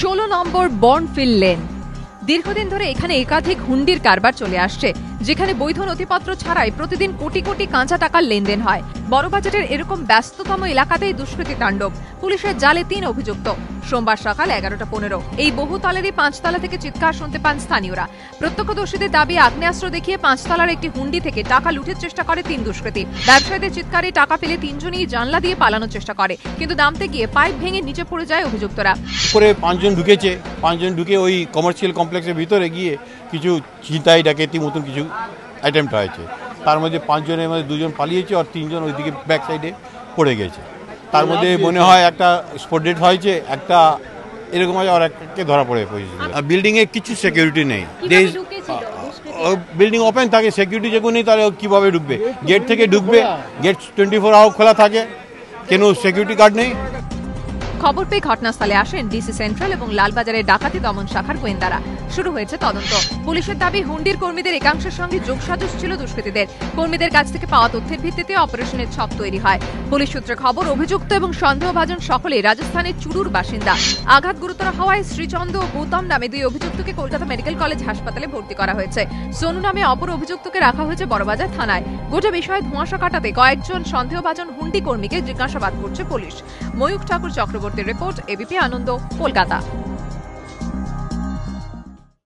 16 নম্বর বর্নফিল্ড lane. দীর্ঘদিন ধরে এখানে একাধিক হুন্ডির কারবার চলে আসছে, যেখানে বৈধ নথিপত্র ছাড়াই প্রতিদিন কোটি কোটি কাঁচা টাকার লেনদেন হয়। বড়বাজারের এরকম ব্যস্ততম এলাকাতেই দুষ্কৃতী তাণ্ডব। পুলিশের জালে 3 অভিযুক্ত। সোমবার সকাল 11:15 এই বহুতলেরই 5 তলা থেকে চিৎকার শুনতে পান স্থানীয়রা। প্রত্যক্ষদর্শীদের দাবি, আগ্নেয়াস্ত্র দেখিয়ে 5 তলার একটি হুন্ডি থেকে টাকা লুটের চেষ্টা করে 3 দুষ্কৃতী। ব্যবসায়ীদের চিৎকারে টাকা পেলে 3 জনই জানলা দিয়ে পালানোর চেষ্টা করে, কিন্তু নামতে গিয়ে পাইপ ভেঙে নিচে পড়ে যায় অভিযুক্তরা। পরে 5 জন ঢুকেছে, 5 জন ঢুকে ওই কমার্শিয়াল কমপ্লেক্সের ভিতরে গিয়ে কিছু ছিনতাই ডাকাতি মতন কিছু অ্যাটেম্প্ট হয়েছে। তার মধ্যে 5 জনের মধ্যে 2 জন পালিয়েছে আর 3 জন ওইদিকে ব্যাক সাইডে পড়ে গেছে। তার মধ্যে মনে হয় একটা স্পট ডেড হয়েছে, একটা এরকম হয়, আর একটাকে ধরা পড়ে পড়েছে। বিল্ডিংয়ে কিছু সিকিউরিটি নেই, বিল্ডিং ওপেন থাকে, সিকিউরিটি যখন নেই তাহলে কীভাবে ঢুকবে? গেট থেকে ঢুকবে, গেট 24 আওয়ার খোলা থাকে, কেন সিকিউরিটি গার্ড নেই? খবর পেয়ে ঘটনাস্থলে আসেন ডিসি সেন্ট্রাল এবং লালবাজারের ডাকাতি দমন শাখার গোয়েন্দারা। শুরু হয়েছে তদন্ত। পুলিশের দাবি, হুন্ডির কর্মীদের একাংশের সঙ্গে যোগসাজশ ছিল দুষ্কৃতীদের। কর্মীদের কাছ থেকে পাওয়া তথ্যের ভিত্তিতে অপারেশনের ছক তৈরি হয়। পুলিশ সূত্রে খবর, অভিযুক্ত এবং সন্দেহভাজন সকলেই রাজস্থানের চুরুর বাসিন্দা। আঘাত গুরুতর হওয়ায় শ্রীচন্দ্র ও গৌতম নামে 2 অভিযুক্তকে কলকাতা মেডিকেল কলেজ হাসপাতালে ভর্তি করা হয়েছে। সোনু নামে অপর অভিযুক্তকে রাখা হয়েছে বড়বাজার থানায়। গোটা বিষয়ে ধোঁয়াশা কাটাতে কয়েকজন সন্দেহভাজন হুন্ডি কর্মীকে জিজ্ঞাসাবাদ করছে পুলিশ। ময়ূখ ঠাকুর চক্রবর্তীর রিপোর্ট, এবিপি আনন্দ, কলকাতা।